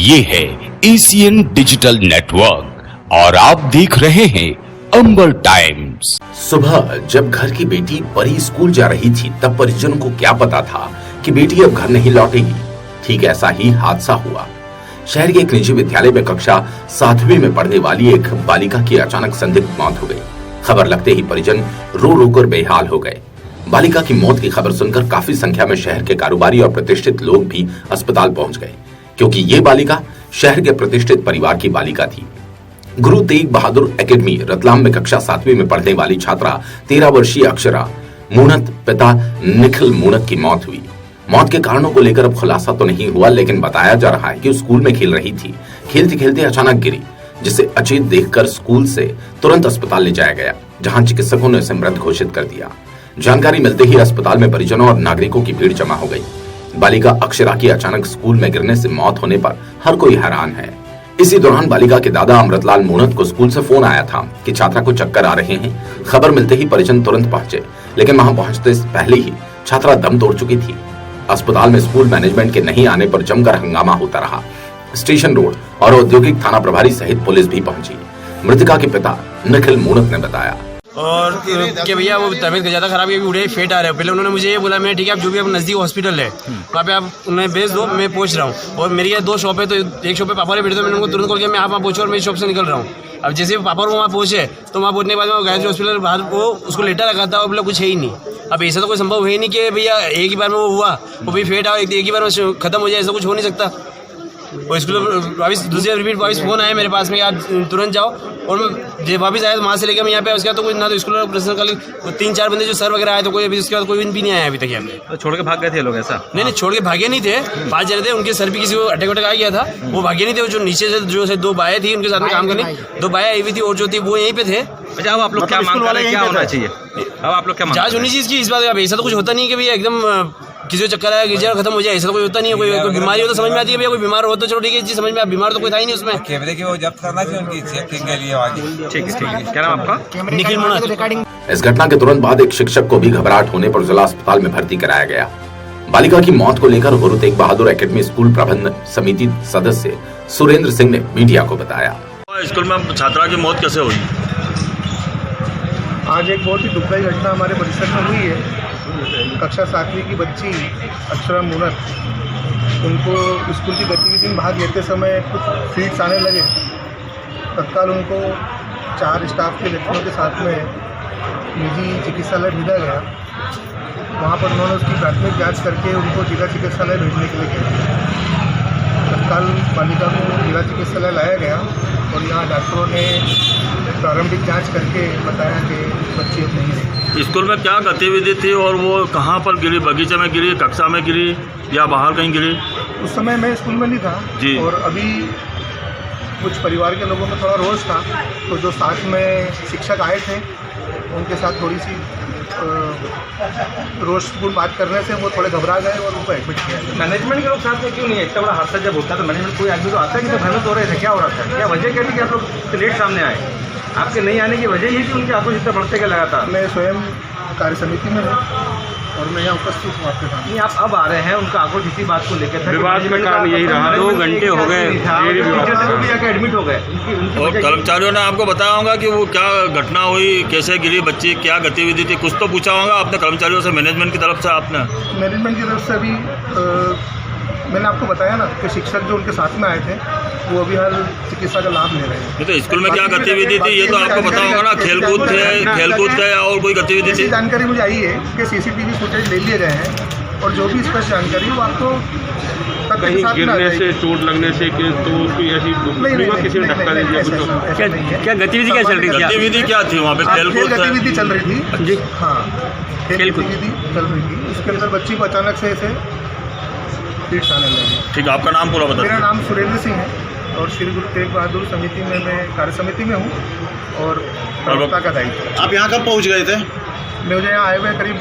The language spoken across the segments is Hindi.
ये है एशियन डिजिटल नेटवर्क और आप देख रहे हैं अंबर टाइम्स। सुबह जब घर की बेटी परी स्कूल जा रही थी तब परिजनों को क्या पता था कि बेटी अब घर नहीं लौटेगी। ठीक ऐसा ही हादसा हुआ। शहर के एक निजी विद्यालय में कक्षा 7वीं में पढ़ने वाली एक बालिका की अचानक संदिग्ध मौत हो गई। खबर लगते ही परिजन रो रो कर बेहाल हो गए। बालिका की मौत की खबर सुनकर काफी संख्या में शहर के कारोबारी और प्रतिष्ठित लोग भी अस्पताल पहुंच गए, क्योंकि ये बालिका शहर के प्रतिष्ठित परिवार की बालिका थी। गुरु तेग बहादुर एकेडमी रतलाम में कक्षा 7वीं में पढ़ने वाली छात्रा 13 वर्षीय अक्षरा मूणत पिता निखिल मूणत की मौत हुई। मौत के कारणों को लेकर अब खुलासा तो नहीं हुआ, लेकिन बताया जा रहा है कि स्कूल में खेल रही थी। खेलते खेलते अचानक गिरी, जिसे अचेत देखकर स्कूल से तुरंत अस्पताल ले जाया गया, जहां चिकित्सकों ने उसे मृत घोषित कर दिया। जानकारी मिलते ही अस्पताल में परिजनों और नागरिकों की भीड़ जमा हो गई। बालिका अक्षरा की अचानक स्कूल में गिरने से मौत होने पर हर कोई हैरान है। इसी दौरान बालिका के दादा अमृतलाल मूणत को स्कूल से फोन आया था कि छात्रा को चक्कर आ रहे हैं। खबर मिलते ही परिजन तुरंत पहुंचे, लेकिन वहां पहुंचते से पहले ही छात्रा दम तोड़ चुकी थी। अस्पताल में स्कूल मैनेजमेंट के नहीं आने पर जमकर हंगामा होता रहा। स्टेशन रोड और औद्योगिक थाना प्रभारी सहित पुलिस भी पहुंची। मृतका के पिता निखिल मूणत ने बताया और कि भैया वो तबीयत ज्यादा खराब है, उड़े फेट आ रहे हैं। पहले उन्होंने मुझे ये बोला, मैं ठीक है, आप जो भी आप नजदीक हॉस्पिटल है वहाँ पे आप उन्हें भेज दो, मैं पहुँच रहा हूँ। और मेरी 2 शॉप है, तो एक शॉप पे पापा ने बैठे थे, मैंने उनको तुरंत कॉल किया, मैं आप वहाँ पहुँचा और मेरी शॉप से निकल रहा हूँ। अब जैसे पापा वहाँ पहुँचे तो वहाँ पहुँचने के बाद में गायत्री हॉस्पिटल बाहर वो उसको लेटर रखा था और बोला कुछ है ही नहीं। अब ऐसा तो कोई संभव है ही नहीं कि भैया एक ही बार में वो हुआ, वो भी फेट आओ एक ही बार में खत्म हो जाए, ऐसा कुछ हो नहीं सकता। और स्कूल दूसरी रिपीट वापस फोन आया मेरे पास में, आप तुरंत जाओ। और मैं वापस आया तो वहाँ से लेकर मैं यहाँ पे, उसके बाद तो कोई ना तो स्कूल प्रशासन का 3-4 बंदे जो सर वगैरह आए, तो कोई अभी उसके बाद कोई भी नहीं आया अभी तक यहाँ पे। तो छोड़ के भाग गए थे लोग ऐसा? नहीं, छोड़ के भागे नहीं थे, 5 जने थे, उनके सर भी किसी को अटैक आ गया था, वो भागे नहीं थे। जो नीचे से जो 2 बाएं थी उनके साथ में काम करने, 2 बाएं आई हुई थी और जो थी वो यहीं पे थे। अच्छा, अब आप लोग क्या मांग रहे हैं, क्या होना चाहिए? अब आप लोग क्या जांच होनी चाहिए इसकी, इस बात का। ऐसा तो कुछ होता नहीं कि भैया एकदम किसी को चक्कर आया गिर खत्म हो जाए, ऐसा तो कोई होता नहीं है। कोई बीमारी हो तो समझ में आती है, भैया कोई बीमार हो तो चलो ठीक है जी, समझ में। बीमार तो कोई था ही नहीं उसमें। कैमरे की वो जब्त करना चाहिए उनकी चेकिंग के लिए आगे। ठीक है। क्या नाम आपका? निखिल मूणत। इस घटना के तुरंत बाद एक शिक्षक को भी घबराहट होने पर जिला अस्पताल में भर्ती कराया गया। बालिका की मौत को लेकर गुरु तेग बहादुर एकेडमी स्कूल प्रबंधन समिति सदस्य सुरेंद्र सिंह ने मीडिया को बताया। स्कूल में छात्रा की मौत कैसे हुई? आज एक बहुत ही दुखदायी घटना हमारे परिसर में हुई है। कक्षा 7वीं की बच्ची अक्षरा मूणत, उनको स्कूल की गतिविधि में भाग लेते समय कुछ फीट्स आने लगे। तत्काल उनको 4 स्टाफ के व्यक्तियों के साथ में निजी चिकित्सालय भेजा गया। वहाँ पर उन्होंने उसकी प्राथमिक जांच करके उनको जिला चिकित्सालय भेजने के लिए कहा। तत्काल बालिका को जिला चिकित्सालय लाया गया और यहाँ डॉक्टरों ने प्रारंभिक जांच करके बताया कि बच्ची अब नहीं है। स्कूल में क्या गतिविधि थी और वो कहाँ पर गिरी? बगीचे में गिरी, कक्षा में गिरी या बाहर कहीं गिरी? उस समय मैं स्कूल में नहीं था जी। और अभी कुछ परिवार के लोगों में थोड़ा रोष था, तो जो साथ में शिक्षक आए थे उनके साथ थोड़ी सी रोषपूर्ण बात करने से वो थोड़े घबरा गए और उनको एडमिट किया। मैनेजमेंट के लोग साथ में क्यों नहीं है? इतना बड़ा हादसा जब होता है तो मैनेजमेंट कोई आदमी तो आता है कि तो भ्रमित हो रहे थे, क्या हो रहा था, क्या वजह क्या थी कि आप लोग लेट सामने आए? आपके नहीं आने की वजह ये कि उनके आक्रोश इतना बढ़ते क्या लगा था? मैं स्वयं कार्य समिति में हूँ और मैं यहाँ उपस्थित हूँ आपके सामने। नहीं, आप अब आ रहे हैं, उनका आक्रोश इसी बात को लेकर था। विवाद का कारण यही रहा, 2 घंटे हो गए, एडमिट हो गए। और कर्मचारियों ने आपको बताया होगा कि वो क्या घटना हुई, कैसे गिरी बच्ची, क्या गतिविधि थी, कुछ तो पूछा होगा आपने कर्मचारियों से, मैनेजमेंट की तरफ से? आपने मैनेजमेंट की तरफ से अभी मैंने आपको बताया ना कि शिक्षक जो उनके साथ में आए थे वो अभी हर चिकित्सा का लाभ ले रहे हैं। तो स्कूल में क्या गतिविधि थी ये तो आपको पता होगा ना? खेलकूद थे और कोई गतिविधि थी? जानकारी मुझे आई है कि CCTV फुटेज ले लिए गए हैं और जो भी स्पष्ट जानकारी है वो आपको कहीं गिरने से, चोट लगने से कि तो उसकी ऐसी किसी ने धक्का दे दिया कुछ? क्या गतिविधि क्या चल रही थी? गतिविधि क्या थी वहाँ पे? खेलकूद गतिविधि चल रही थी जी। हाँ, खेल गतिविधि चल रही थी। उसके अंदर बच्ची को अचानक से ऐसे फीट्स आने लगे। ठीक है, आपका नाम पूरा बताइए। मेरा नाम सुरेंद्र सिंह है और श्री गुरु तेग बहादुर समिति में मैं कार्य समिति में हूँ और प्रवक्ता का दायित्व। आप यहाँ कब पहुँच गए थे? मुझे यहाँ आए हुए करीब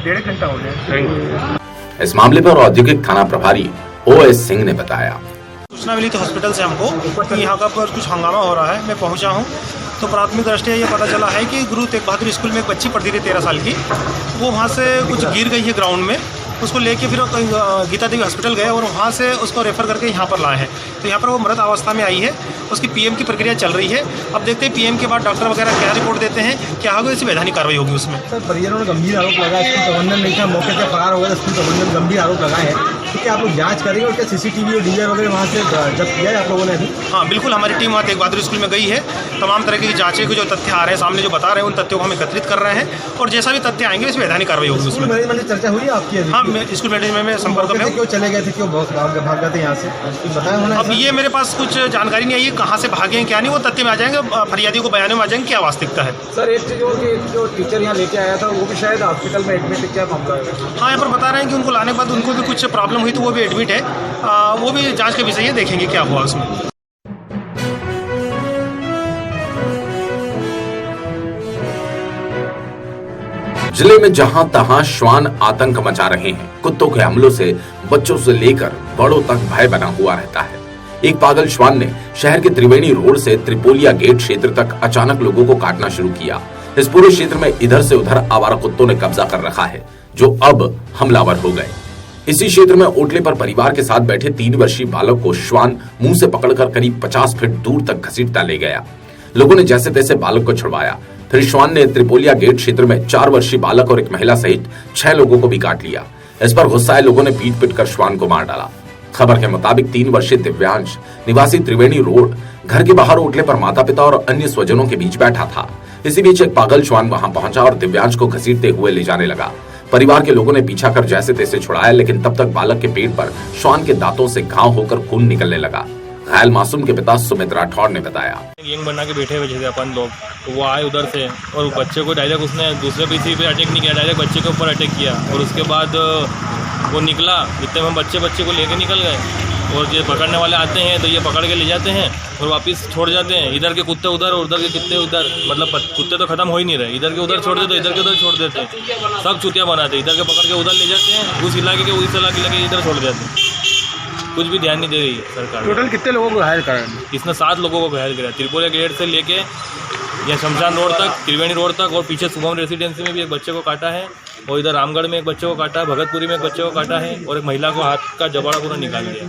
1.5 घंटा हो गया। इस मामले पर औद्योगिक थाना प्रभारी OS सिंह ने बताया। सूचना मिली थी हॉस्पिटल से हमको कि यहाँ का पर कुछ हंगामा हो रहा है। मैं पहुँचा हूँ तो प्राथमिक दृष्टया ये पता चला है कि गुरु तेग बहादुर स्कूल में एक बच्ची पढ़ती थी 13 साल की, वो वहाँ से कुछ गिर गई है ग्राउंड में। उसको लेके फिर गीता देवी हॉस्पिटल गए और वहाँ से उसको रेफ़र करके यहाँ पर लाए हैं। तो यहाँ पर वो मृत अवस्था में आई है, उसकी पीएम की प्रक्रिया चल रही है। अब देखते हैं पीएम के बाद डॉक्टर वगैरह क्या रिपोर्ट देते हैं, क्या होगा, इसी वैधानिक कार्रवाई होगी उसमें। सर, परिजनों ने गंभीर आरोप लगाया, स्कूल प्रबंधन नहीं था, मौके से फरार हो गया। स्कूल प्रबंधन गंभीर आरोप लगाए हैं, तो क्या आप लोग जांच करेंगे और क्या सीसीटीवी और डीवीआर वगैरह वहाँ से जब्त किया है आप लोगों ने अभी? हाँ बिल्कुल, हमारी टीम वहाँ तेग बहादुर स्कूल में गई है। तमाम तरह की जाँचें के जो तथ्य आ रहे हैं सामने, जो बता रहे हैं, उन तथ्यों को हम एकत्रित कर रहे हैं और जैसा भी तथ्य आएंगे इस वैधानिक कार्रवाई होगी उसमें। मैनेजमेंट चर्चा हुई है आपकी? हाँ, स्कूल मैनेजमेंट में संपर्क में। क्यों चले गए थे, क्यों भाग गए थे यहाँ से, बताया होना? अब ये मेरे पास कुछ जानकारी नहीं आई है, कहाँ से भागे हैं क्या नहीं, वो तथ्य में आ जाएंगे, फरियादियों को बयानों में आ जाएंगे क्या वास्तविकता है। सर, एक चीज़ और कि जो टीचर यहाँ लेके आया था वो भी शायद हॉस्पिटल में एडमिट है, क्या मामला है? हाँ, यहाँ पर बता रहे हैं कि उनको लाने के बाद उनको भी कुछ प्रॉब्लम हुई तो वो भी एडमिट है। वो भी जांच के विषय है, देखेंगे क्या हुआ उसमें। जिले में जहां तहां श्वान आतंक मचा रहे हैं। कुत्तों के हमलों से बच्चों से लेकर बड़ों तक भय बना हुआ रहता है। एक पागल श्वान ने शहर के त्रिवेणी रोड से त्रिपोलिया गेट क्षेत्र तक अचानक लोगों को काटना शुरू किया। इस पूरे क्षेत्र में इधर से उधर आवारा कुत्तों ने कब्जा कर रखा है, जो अब हमलावर हो गए। इसी क्षेत्र में ओटले पर परिवार के साथ बैठे 3 वर्षीय बालक को श्वान मुंह से पकड़कर करीब 50 फीट दूर तक घसीटता ले गया। लोगों ने जैसे तैसे बालक को छुड़वाया। फिर श्वान ने त्रिपोलिया गेट क्षेत्र में 4 वर्षीय बालक और एक महिला सहित 6 लोगों को भी काट लिया। इस पर गुस्साए लोगों ने पीट पीट कर श्वान को मार डाला। खबर के मुताबिक 3 वर्षीय दिव्यांश निवासी त्रिवेणी रोड घर के बाहर ओटले पर माता पिता और अन्य स्वजनों के बीच बैठा था। इसी बीच एक पागल श्वान वहां पहुंचा और दिव्यांश को घसीटते हुए ले जाने लगा। परिवार के लोगों ने पीछा कर जैसे तैसे छुड़ाया, लेकिन तब तक बालक के पेट पर श्वान के दांतों से घाव होकर खून निकलने लगा। घायल मासूम के पिता सुमित राठौड़ ने बताया, गैंग बना के बैठे हुए थे अपन लोग, तो वो आए उधर से और बच्चे को डायरेक्ट उसने दूसरे पीछे पे अटैक नहीं किया, डायरेक्ट बच्चे के ऊपर अटैक किया। और उसके बाद वो निकला, इतने में बच्चे को लेके निकल गए। और ये पकड़ने वाले आते हैं तो ये पकड़ के ले जाते हैं और वापस छोड़ जाते हैं। इधर के कुत्ते उधर और उधर के कुत्ते उधर, मतलब कुत्ते तो खत्म हो ही नहीं रहे। इधर के उधर छोड़ देते, इधर के उधर छोड़ देते, सब चुतिया बनाते। इधर के पकड़ के उधर ले जाते हैं, उस इलाके के उस इलाके लगे इधर छोड़ देते हैं। कुछ भी ध्यान नहीं दे रही सरकार। टोटल कितने लोगों को घायल करा? इसने 7 लोगों को घायल किया। त्रिपुरा गेट से लेके या शमशान रोड तक, त्रिवेणी रोड तक, और पीछे शुभम रेसिडेंसी में भी एक बच्चे को काटा है, और इधर रामगढ़ में एक बच्चे को काटा है, भगतपुरी में एक बच्चे को काटा है, और एक महिला को हाथ का जबाड़ा पूरा निकाल दिया।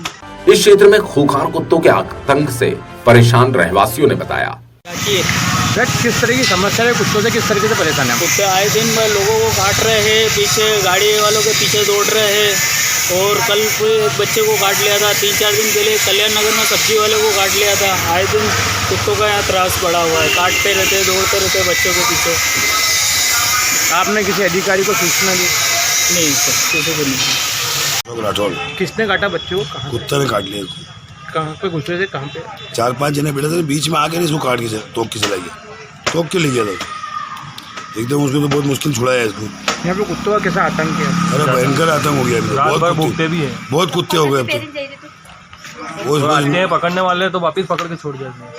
इस क्षेत्र में खूंखार कुत्तों के आतंक से परेशान रहवासियों ने बताया, किस तरह की समस्या है, कुत्तों से किस तरीके से परेशान है? कुत्ते आए दिन लोगों को काट रहे हैं, पीछे गाड़ी वालों के पीछे दौड़ रहे हैं। और कल कोई एक बच्चे को काट लिया था। 3-4 दिन पहले कल्याण नगर में सब्जी वाले को काट लिया था। आए दिन कुत्तों का यहाँ त्रास बढ़ा हुआ है, काटते रहते, दौड़ते रहते बच्चों को पीछे। आपने किसी अधिकारी को सूचना दी? नहीं सर, किसी को नहीं। राठौड़। किसने काटा बच्चे को? कुत्ते ने काट लिया। कहाँ पे घुसे थे, कहाँ पे? 4-5 जने बैठे थे, बीच में आके नहीं इसको काट के तोप के चला गया, तोप के ले गया था एकदम। उसको तो बहुत मुश्किल छुड़ाया इसको। यहाँ पे कुत्तों का कैसा आतंक है? अरे भयंकर आतंक हो गया अभी तो। बहुत भूखते भी है, बहुत कुत्ते हो गए अब तो। वो पकड़ने वाले तो वापिस पकड़ के छोड़ जाते हैं।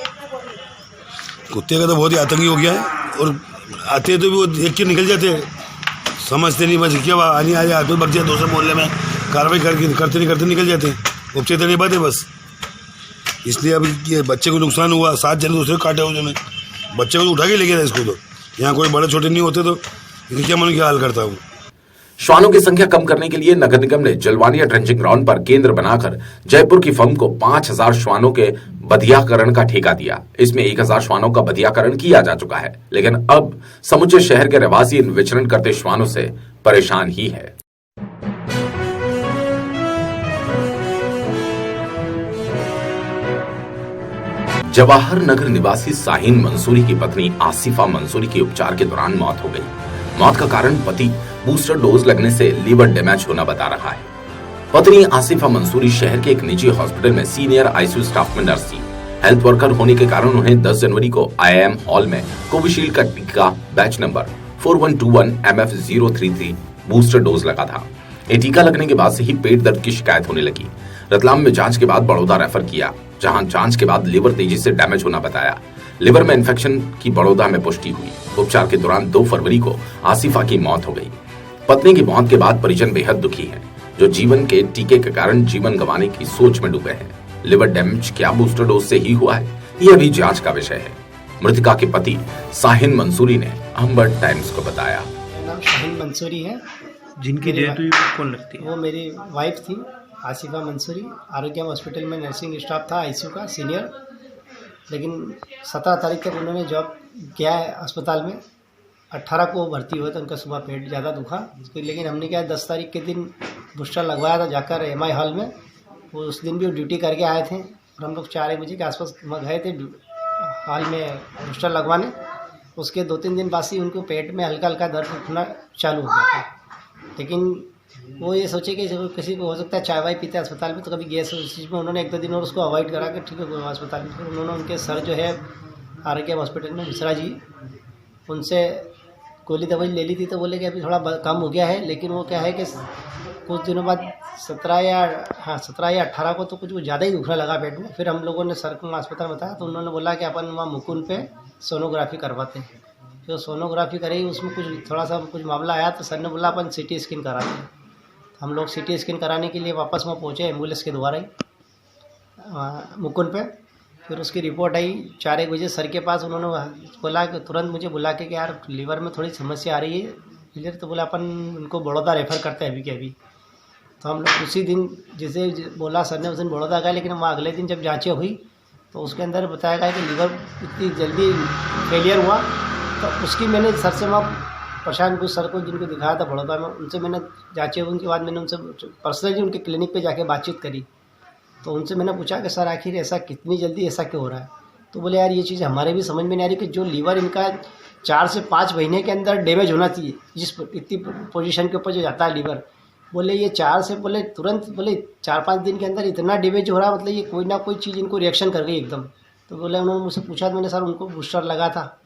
कुत्ते का तो बहुत ही आतंकी हो गया है। और आते तो भी वो देख के निकल जाते हैं, समझते नहीं, बस क्या आनी आ जाए, बग जाए, दूसरे मोहल्ले में कार्रवाई करते नहीं निकल जाते हैं। उपचेत नहीं बात है बस। इसलिए अभी ये बच्चे को नुकसान हुआ, 7 जने दूसरे काटे उन्होंने। बच्चे को तो उठा के ले गया था इसको। तो यहाँ कोई बड़े छोटे नहीं होते तो क्या मन क्या हाल करता हूँ। श्वानों की संख्या कम करने के लिए नगर निगम ने जलवानिया ट्रेंचिंग ग्राउंड पर केंद्र बनाकर जयपुर की फर्म को 5000 श्वानों के बधियाकरण का ठेका दिया। इसमें 1000 श्वानों का बधियाकरण किया जा चुका है, लेकिन अब समुचे शहर के रहवासी इन विचरण करते श्वानों से परेशान ही है। जवाहर नगर निवासी साहिन मंसूरी की पत्नी आसिफा मंसूरी की उपचार के दौरान मौत हो गई। मौत का कारण पति बूस्टर डोज लगने से लीवर डैमेज होना बता रहा है। पत्नी आसिफा मंसूरी शहर के एक निजी हॉस्पिटल में सीनियर आईसीयू स्टाफ में नर्स थी। हेल्थ वर्कर होने के कारण उन्हें 10 जनवरी को IIM हॉल में कोविशील्ड का टीका batch number 4121 MF033 booster dose लगा था। ये टीका लगने के बाद से ही पेट दर्द की शिकायत होने लगी। रतलाम में जांच के बाद बड़ौदा रेफर किया, जहां जांच के बाद लिवर तेजी से डैमेज होना बताया। लिवर में इन्फेक्शन की बड़ौदा में पुष्टि हुई। उपचार के दौरान 2 फरवरी को आसिफा की मौत हो गई। पत्नी की मौत के बाद परिजन बेहद दुखी हैं, जो जीवन के टीके के कारण जीवन गंवाने की सोच में डूबे हैं। लिवर डैमेज क्या बूस्टर डोज से ही हुआ है, यह भी जांच का विषय है। मृतका के पति साहिन मंसूरी ने अंबर टाइम्स को बताया। नाम शाहीन मंसूरी है। जिनकी डेथ हुई कौन लगती है? वो मेरी वाइफ थी आसिफा मंसूरी। आरोग्य हॉस्पिटल में नर्सिंग स्टाफ था, आईसीयू का सीनियर। लेकिन 17 तारीख तक उन्होंने जॉब किया है अस्पताल में। 18 को भर्ती हुए तो उनका सुबह पेट ज़्यादा दुखा, लेकिन हमने क्या 10 तारीख के दिन बूस्टर लगवाया था जाकर एमआई हॉल में। वो उस दिन भी वो ड्यूटी करके आए थे और हम लोग 4 बजे के आसपास गए थे हॉल में बूस्टर लगवाने। उसके 2-3 दिन बाद ही उनको पेट में हल्का हल्का दर्द उठना चालू हो गया था। लेकिन वो ये सोचे कि किसी को हो सकता है चाय वाय पीते अस्पताल में तो कभी गैस उस चीज़ में, उन्होंने 1-2 दिन और उसको अवॉइड करा कि ठीक है अस्पताल में। फिर उन्होंने उनके सर जो है आरोग्य हॉस्पिटल में मिश्रा जी, उनसे गोली दवाई ले ली थी तो बोले कि अभी थोड़ा कम हो गया है। लेकिन वो क्या है कि कुछ दिनों बाद 17 या 18 को तो कुछ ज़्यादा ही दुखने लगा पेट में। फिर हम लोगों ने सर को अस्पताल बताया तो उन्होंने बोला कि अपन वहाँ मुकुंद पे सोनोग्राफी करवाते हैं। जो सोनोग्राफी करी उसमें कुछ थोड़ा सा कुछ मामला आया तो सर ने बोला अपन CT स्कैन कराते हैं। तो हम लोग CT स्कैन कराने के लिए वापस वहाँ पहुँचे एम्बुलेंस के द्वारा ही मुकुंद पे। फिर उसकी रिपोर्ट आई 4-1 बजे सर के पास। उन्होंने बोला कि तुरंत मुझे बुला के कि यार लीवर में थोड़ी समस्या आ रही है क्लियर। तो बोला अपन उनको बड़ौदा रेफ़र करते हैं अभी के अभी। तो हम लोग उसी दिन जिसे बोला सर ने उस दिन बड़ौदा गए। लेकिन वहाँ अगले दिन जब जाँचें हुई तो उसके अंदर बताया गया कि लीवर इतनी जल्दी फेलियर हुआ। तो उसकी मैंने सर से वहाँ प्रशांत घोष सर को जिनको दिखाया था बड़ौदा में, उनसे मैंने जाँचें हुई। उनके बाद मैंने उनसे पर्सनली उनके क्लिनिक पे जाके बातचीत करी। तो उनसे मैंने पूछा कि सर आखिर ऐसा कितनी जल्दी ऐसा क्यों हो रहा है। तो बोले यार ये चीज़ हमारे भी समझ में नहीं आ रही कि जो लीवर इनका 4 से 5 महीने के अंदर डैमेज होना चाहिए, जिस इतनी पोजीशन के ऊपर जो जाता है लीवर, बोले ये 4 से बोले तुरंत बोले 4-5 दिन के अंदर इतना डैमेज हो रहा है, मतलब ये कोई ना कोई चीज़ इनको रिएक्शन कर गई एकदम। तो बोले उन्होंने मुझसे पूछा तो मैंने सर उनको बूस्टर लगा था।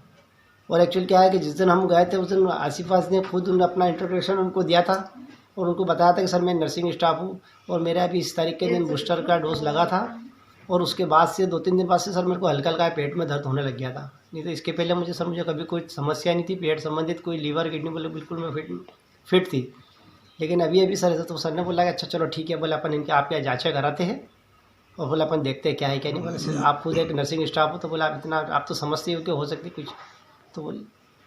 और एक्चुअली क्या है कि जिस दिन हम गए थे उस दिन आसिफा ने खुद अपना इंट्रोडक्शन उनको दिया था और उनको बताया था कि सर मैं नर्सिंग स्टाफ हूँ और मेरा अभी इस तारीख के दिन बूस्टर का डोज लगा था। और उसके बाद से 2-3 दिन बाद से सर मेरे को हल्का हल्का पेट में दर्द होने लग गया था। नहीं तो इसके पहले मुझे कभी कोई समस्या नहीं थी पेट संबंधित, कोई लीवर किडनी बोले बिल्कुल मैं फिट थी। लेकिन अभी सर ऐसा तो सर ने बोला कि अच्छा चलो ठीक है, बोले अपन इनके आप क्या जाँचें कराते हैं और बोले अपन देखते हैं क्या है क्या नहीं। बोले आप खुद एक नर्सिंग स्टाफ हो तो बोला आप इतना आप तो समझते हो कि हो सकती कुछ। तो बोले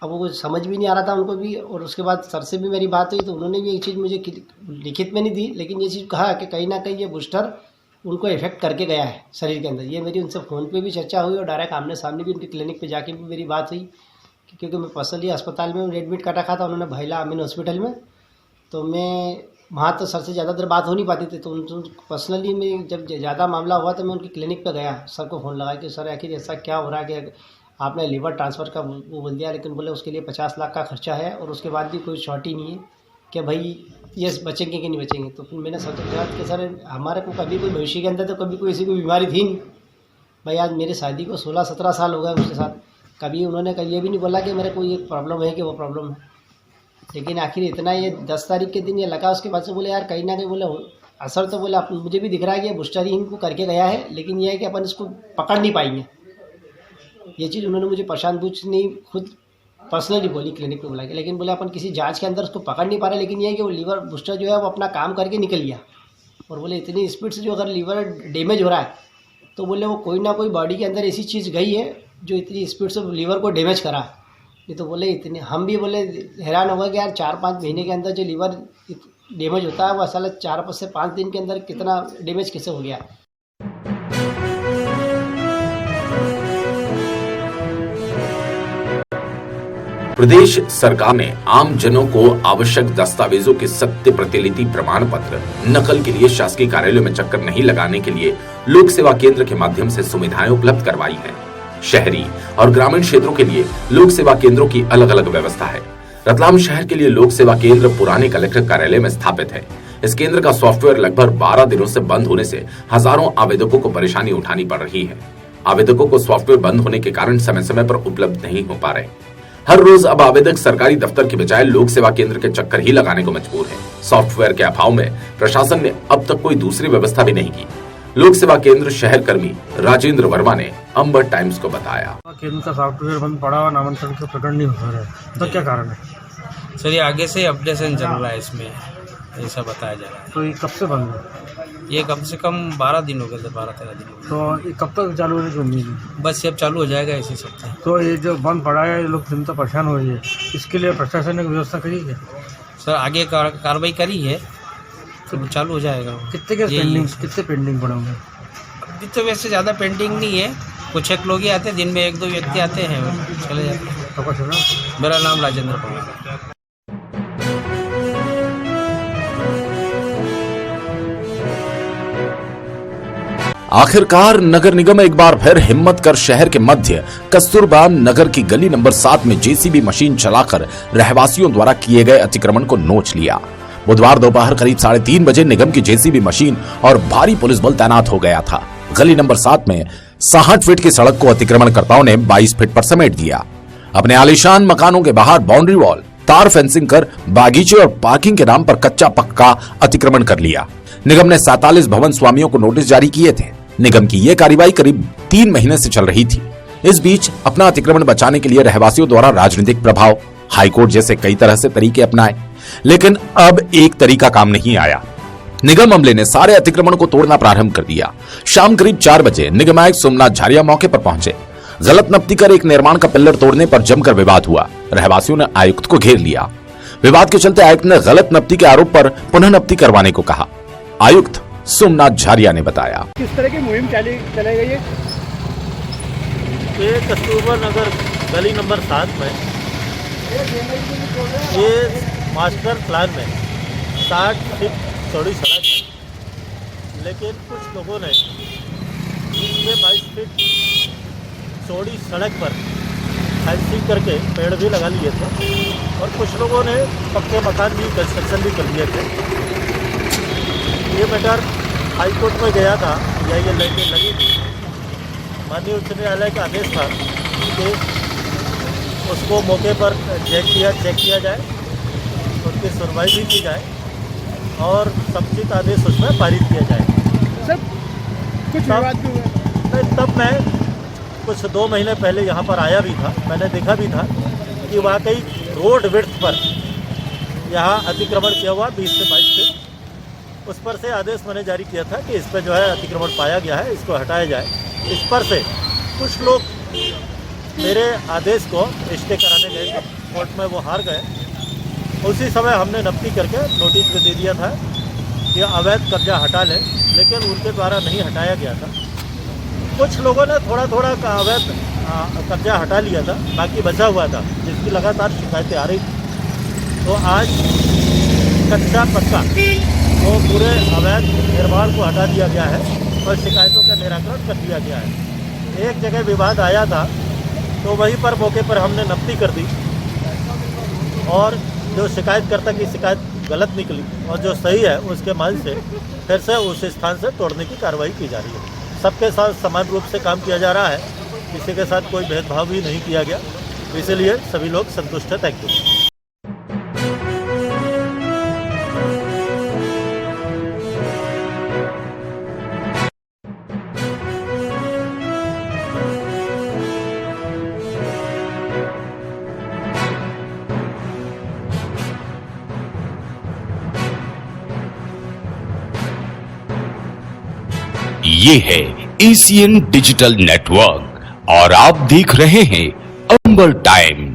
अब वो कुछ समझ भी नहीं आ रहा था उनको भी। और उसके बाद सर से भी मेरी बात हुई तो उन्होंने भी एक चीज़ मुझे लिखित में नहीं दी, लेकिन ये चीज़ कहा कि कहीं ना कहीं ये बूस्टर उनको इफेक्ट करके गया है शरीर के अंदर। ये मेरी उनसे फ़ोन पे भी चर्चा हुई और डायरेक्ट आमने सामने भी उनके क्लिनिक पे जाके भी मेरी बात हुई, क्योंकि मैं पर्सनली अस्पताल में एडमिट कर रखा था उन्होंने भाईला अमीन हॉस्पिटल में। तो मैं वहाँ तो सर से ज़्यादा देर बात हो नहीं पाती थी। तो उन पर्सनली मैं जब ज़्यादा मामला हुआ तो मैं उनकी क्लिनिक पर गया, सर को फ़ोन लगा कि सर आखिर ऐसा क्या हो रहा है कि आपने लीवर ट्रांसफ़र का वो बोल दिया, लेकिन बोले उसके लिए 50 लाख का खर्चा है और उसके बाद भी कोई शॉर्टी नहीं है कि भाई ये बचेंगे कि नहीं बचेंगे। तो फिर मैंने सोचा कि सर हमारे को कभी कोई भविष्य के अंदर तो कभी कोई ऐसी कोई बीमारी थी नहीं भाई। आज मेरी शादी को 16-17 साल हो गए उसके साथ, कभी उन्होंने ये भी नहीं बोला कि मेरे को ये प्रॉब्लम है कि वो प्रॉब्लम है। लेकिन आखिर इतना ये 10 तारीख के दिन ये लगा, उसके बाद से बोले यार कहीं ना कहीं बोले असर तो बोले मुझे भी दिख रहा है कि बूस्टर ही इनको करके गया है, लेकिन ये है कि अपन इसको पकड़ नहीं पाएंगे। ये चीज़ उन्होंने मुझे प्रशांत बुच ने खुद पर्सनली बोली क्लिनिक में बुला के। लेकिन बोले अपन किसी जांच के अंदर उसको पकड़ नहीं पा रहे, लेकिन ये है कि वो लीवर बूस्टर जो है वो अपना काम करके निकल गया। और बोले इतनी स्पीड से जो अगर लीवर डैमेज हो रहा है तो बोले वो कोई ना कोई बॉडी के अंदर ऐसी चीज़ गई है जो इतनी स्पीड से लीवर को डैमेज करा। ये तो बोले इतने हम भी बोले हैरान हो गए कि यार 4-5 महीने के अंदर जो लीवर डैमेज होता है वो असल 4 से 5 दिन के अंदर कितना डैमेज कैसे हो गया। प्रदेश सरकार ने आम जनों को आवश्यक दस्तावेजों के सत्य प्रतिलिपि प्रमाण पत्र नकल के लिए शासकीय कार्यालयों में चक्कर नहीं लगाने के लिए लोक सेवा केंद्र के माध्यम से सुविधाएं उपलब्ध करवाई हैं। शहरी और ग्रामीण क्षेत्रों के लिए लोक सेवा केंद्रों की अलग अलग व्यवस्था है। रतलाम शहर के लिए लोक सेवा केंद्र पुराने कलेक्टर कार्यालय में स्थापित है। इस केंद्र का सॉफ्टवेयर लगभग 12 दिनों से बंद होने से हजारों आवेदकों को परेशानी उठानी पड़ रही है। आवेदकों को सॉफ्टवेयर बंद होने के कारण समय समय पर उपलब्ध नहीं हो पा रहे। हर रोज अब आवेदक सरकारी दफ्तर के बजाय लोक सेवा केंद्र के चक्कर ही लगाने को मजबूर है। सॉफ्टवेयर के अभाव में प्रशासन ने अब तक कोई दूसरी व्यवस्था भी नहीं की। लोक सेवा केंद्र शहर कर्मी राजेंद्र वर्मा ने अंबर टाइम्स को बताया। केंद्र का सॉफ्टवेयर बंद पड़ा हुआ, नामांकन का प्रकरण नहीं हो रहा है, तो क्या कारण है? सर ये आगे से अपडेशन चल रहा है, इसमें ऐसा बताया जा रहा है। तो ये कब से बंद है? ये कम से कम 12 दिन हो गए थे, 12-13 दिन हो गए। तो ये कब तक चालू होने की उम्मीद है? बस ये अब चालू हो जाएगा इसी सप्ताह। तो ये जो बंद पड़ा है, लोग चिंता परेशान हो रही है, इसके लिए प्रशासन ने व्यवस्था करी है? सर आगे कार्रवाई करी है तो चालू हो जाएगा। कितने पेंडिंग पड़े होंगे? अभी तो वैसे ज़्यादा पेंडिंग नहीं है, कुछ एक लोग ही आते हैं, दिन में 1-2 व्यक्ति आते हैं चले जाते हैं। तो मेरा नाम राजेंद्र पवार। आखिरकार नगर निगम एक बार फिर हिम्मत कर शहर के मध्य कस्तूरबा नगर की गली नंबर 7 में जेसीबी मशीन चलाकर रहवासियों द्वारा किए गए अतिक्रमण को नोच लिया। बुधवार दोपहर करीब 3:30 बजे निगम की जेसीबी मशीन और भारी पुलिस बल तैनात हो गया था। गली नंबर 7 में 60 फीट की सड़क को अतिक्रमणकर्ताओं ने 22 फीट पर समेट दिया। अपने आलीशान मकानों के बाहर बाउंड्री वॉल, तार फेंसिंग कर बागीचे और पार्किंग के नाम पर कच्चा पक्का अतिक्रमण कर लिया। निगम ने 47 भवन स्वामियों को नोटिस जारी किए थे। निगम की यह कार्रवाई करीब 3 महीने से चल रही थी। इस बीच अपना अतिक्रमण बचाने के लिए रहवासियों द्वारा राजनीतिक प्रभाव, हाईकोर्ट जैसे कई तरह से तरीके अपनाए, लेकिन अब एक तरीका काम नहीं आया। निगम अमले ने सारे अतिक्रमण को तोड़ना प्रारंभ कर दिया। शाम करीब 4 बजे निगम आयुक्त सोमनाथ झारिया मौके पर पहुंचे। गलत नप्ती कर एक निर्माण का पिल्लर तोड़ने पर जमकर विवाद हुआ। रहवासियों ने आयुक्त को घेर लिया। विवाद के चलते आयुक्त ने गलत नप्ती के आरोप पर पुनः नप्ती करवाने को कहा। आयुक्त सोमनाथ झारिया ने बताया, किस तरह की मुहिम चलाई गई है? ये कस्तूरबा नगर गली नंबर 7 में ये मास्टर प्लान में 60 फीट चौड़ी सड़क है, लेकिन कुछ लोगों ने 22 फीट चौड़ी सड़क पर फेंसिंग करके पेड़ भी लगा लिए थे और कुछ लोगों ने पक्के मकान भी कंस्ट्रक्शन भी कर लिए थे। ये मैटर हाईकोर्ट में गया था या ये लाइटें लगी थी। माननीय उच्च न्यायालय का आदेश था कि उसको मौके पर चेक किया जाए, उसकी सुनवाई भी की जाए और समुचित आदेश उसमें पारित किया जाए। सर कुछ विवाद भी हुआ? तब मैं कुछ 2 महीने पहले यहाँ पर आया भी था। मैंने देखा भी था कि वाकई रोड विड्थ पर यहाँ अतिक्रमण किया हुआ 20 से 22 फीट। उस पर से आदेश मैंने जारी किया था कि इस पर जो है अतिक्रमण पाया गया है, इसको हटाया जाए। इस पर से कुछ लोग मेरे आदेश को स्टे कराने गए थे, कोर्ट में वो हार गए। उसी समय हमने नफ्ती करके नोटिस भी दे दिया था कि अवैध कब्जा हटा लें, लेकिन उनके द्वारा नहीं हटाया गया था। कुछ लोगों ने थोड़ा अवैध कब्जा हटा लिया था, बाकी बचा हुआ था, जिसकी लगातार शिकायतें आ रही थी। तो आज कच्चा पक्का तो पूरे अवैध निर्माण को हटा दिया गया है और शिकायतों का निराकरण कर दिया गया है। एक जगह विवाद आया था तो वहीं पर मौके पर हमने नफ्ती कर दी और जो शिकायतकर्ता की शिकायत गलत निकली और जो सही है उसके मान से फिर से उस स्थान से तोड़ने की कार्रवाई की जा रही है। सबके साथ समान रूप से काम किया जा रहा है, किसी के साथ कोई भेदभाव भी नहीं किया गया, इसलिए सभी लोग संतुष्ट हैं। Thank you. ये है एशियन डिजिटल नेटवर्क और आप देख रहे हैं अंबर टाइम।